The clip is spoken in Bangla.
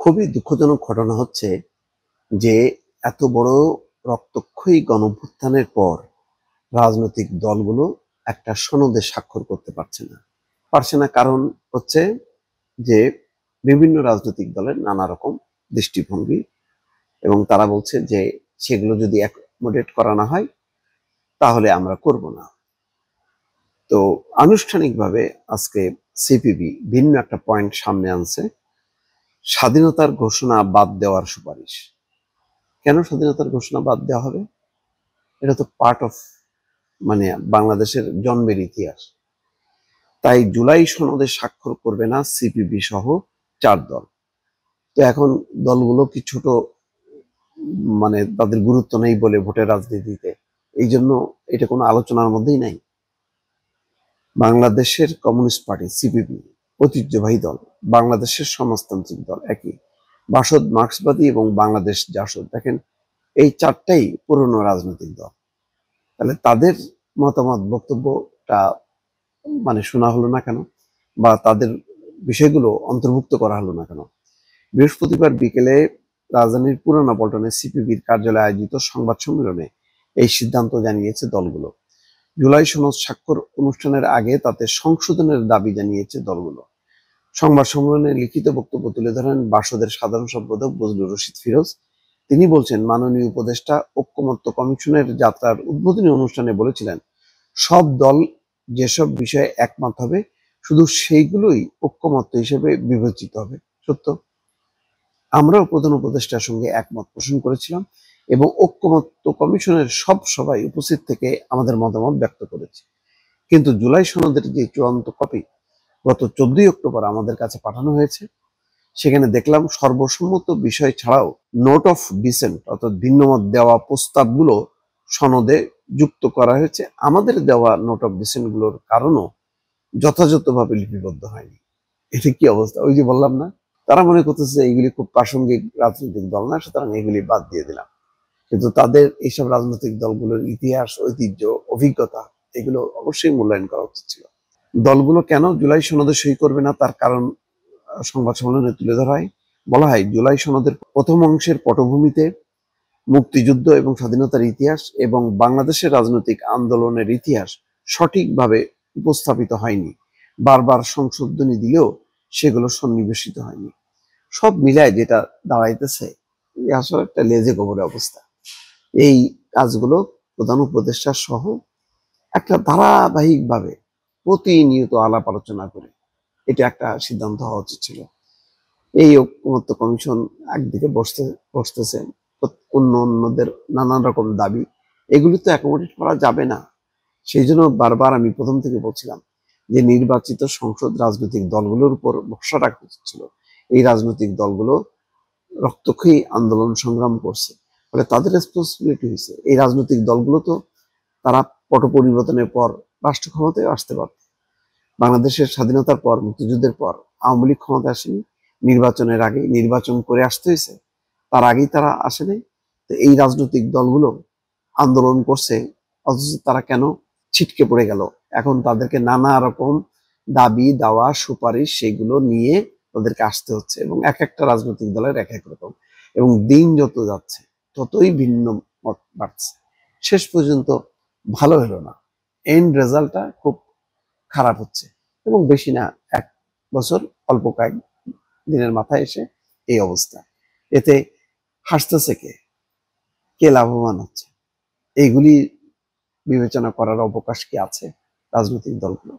খুবই দুঃখজনক ঘটনা হচ্ছে যে এত বড় রক্তক্ষয়ী গণঅভ্যুত্থানের পর রাজনৈতিক দলগুলো একটা সনদে স্বাক্ষর করতে পারছে না কারণ হচ্ছে যে বিভিন্ন রাজনৈতিক দলের নানা রকম দৃষ্টিভঙ্গি এবং তারা বলছে যে সেগুলো যদি অ্যাকোমোডেট করা না হয় তাহলে আমরা করব না। তো আনুষ্ঠানিকভাবে আজকে সিপিবি ভিন্ন একটা পয়েন্ট সামনে আনছে, স্বাধীনতার ঘোষণা বাদ দেওয়ার সুপারিশ। কেন স্বাধীনতার ঘোষণা বাদ দেওয়া হবে? এটা তো পার্ট অফ বাংলাদেশের জন্মের ইতিহাস। তাই জুলাই সনদে স্বাক্ষর করবে না সিপিবি সহ 4 দল। তো এখন দলগুলো কি ছোট, তাদের গুরুত্ব নেই বলে ভোটের রাজনীতিতে, এই জন্য এটা কোনো আলোচনার মধ্যেই নাই। বাংলাদেশের কমিউনিস্ট পার্টি সিপিবি ঐতিহ্যবাহী দল, বাংলাদেশের সমাজতান্ত্রিক দল একই, বাসদ মার্ক্সবাদী এবং বাংলাদেশ জাসদ, দেখেন এই 4টাই পুরনো রাজনৈতিক দল। তাহলে তাদের মতামত বক্তব্যটা শোনা হলো না কেন, বা তাদের বিষয়গুলো অন্তর্ভুক্ত করা হলো না কেন? বৃহস্পতিবার বিকেলে রাজধানীর পুরানা পল্টনে সিপিবির কার্যালয়ে আয়োজিত সংবাদ সম্মেলনে এই সিদ্ধান্ত জানিয়েছে দলগুলো। জুলাই সনদ স্বাক্ষর অনুষ্ঠানের আগে তাতে সংশোধনের দাবি জানিয়েছে দলগুলো। সংবাদ সম্মেলনে লিখিত বক্তব্য তুলে ধরেন বাসদের সাধারণ সম্পাদক বজলুর রশিদ ফিরোজ। তিনি বলছেন, মাননীয় উপদেষ্টা ঐকমত্য কমিশনের যাত্রার উদ্বোধনী অনুষ্ঠানে বলেছিলেন, সব দল যেসব বিষয়ে একমত হবে শুধু সেইগুলোই ঐকমত্য হিসেবে বিবেচিত হবে। সত্য, আমরাও প্রধান উপদেষ্টার সঙ্গে একমত পোষণ করেছিলাম এবং ঐকমত্য কমিশনের সব সভায় উপস্থিত থেকে আমাদের মতামত ব্যক্ত করেছি। কিন্তু জুলাই সনদের যে চূড়ান্ত কপি গত 14 অক্টোবর আমাদের কাছে পাঠানো হয়েছে, সেখানে দেখলাম সর্বসম্মত বিষয় ছাড়াও নোট অফ ডিসেন্ট অর্থাৎ ভিন্নমত দেওয়া প্রস্তাবগুলো সনদে যুক্ত করা হয়েছে। আমাদের দেওয়া নোট অফ ডিসেন্ট গুলোর কারণও যথাযথভাবে লিপিবদ্ধ হয়নি। এটা কি অবস্থা? ওই যে বললাম না, তারা মনে করতেছে এইগুলি খুব প্রাসঙ্গিক রাজনৈতিক দল না, সুতরাং এগুলি বাদ দিয়ে দিলাম। কিন্তু তাদের এইসব রাজনৈতিক দলগুলোর ইতিহাস, ঐতিহ্য, অভিজ্ঞতা এগুলো অবশ্যই মূল্যায়ন করা উচিত ছিল। দলগুলো কেন জুলাই সনদে সই করবে না তার কারণ সংবাদ সম্মেলনে তুলে ধরা হয়। বলা হয়, জুলাই সনদের প্রথম অংশের পটভূমিতে মুক্তিযুদ্ধ এবং স্বাধীনতার ইতিহাস এবং বাংলাদেশের রাজনৈতিক আন্দোলনের ইতিহাস সঠিকভাবে উপস্থাপিত হয়নি। বারবার সংশোধনী দিলেও সেগুলো সন্নিবেশিত হয়নি। সব মিলায় যেটা দাঁড়াইতেছে আসলে একটা লেজে গোবরে অবস্থা। এই কাজগুলো প্রধান উপদেষ্টা সহ একটা ধারাবাহিকভাবে প্রতিনিয়ত আলাপ আলোচনা করে এটা একটা সিদ্ধান্ত হওয়া উচিত ছিল। এই ঐকমত্য কমিশন একদিকে বসতেছে, অন্যদের নানান রকম দাবি, এগুলি তো অ্যাকোমোডেট করা যাবে না। সেই জন্য বারবার আমি প্রথম থেকে বলছিলাম যে নির্বাচিত সংসদ রাজনৈতিক দলগুলোর উপর ভরসা রাখা উচিত ছিল। এই রাজনৈতিক দলগুলো রক্তক্ষয়ী আন্দোলন সংগ্রাম করছে, ফলে তাদের রেসপন্সিবিলিটি হয়েছে। এই রাজনৈতিক দলগুলো তো তারা পট পরিবর্তনের পর রাষ্ট্র ক্ষমতায় আসতে পারত। বাংলাদেশের স্বাধীনতার পর, মুক্তিযুদ্ধের পর আওয়ামী লীগ ক্ষমতায় আসেনি, নির্বাচনের আগে নির্বাচন করে আসতে হয়েছে, তার আগেই তারা আসেনি। তো এই রাজনৈতিক দলগুলো আন্দোলন করছে, অথচ তারা কেন ছিটকে পড়ে গেল? এখন তাদেরকে নানা রকম দাবি দাওয়া সুপারিশ সেগুলো নিয়ে তাদেরকে আসতে হচ্ছে, এবং এক একটা রাজনৈতিক দলের এক এক রকম, এবং দিন যত যাচ্ছে ততই ভিন্ন মত বাড়ছে। শেষ পর্যন্ত ভালো হলো না, এন্ড রেজাল্টটা খুব খারাপ হচ্ছে। এবং বেশি না, 1 বছর অল্প কয়েক দিনের মাথায় এসে এই অবস্থা। এতে হাসতেছে কে? কে লাভবান হচ্ছে? এইগুলি বিবেচনা করার অবকাশ কি আছে রাজনৈতিক দলগুলো?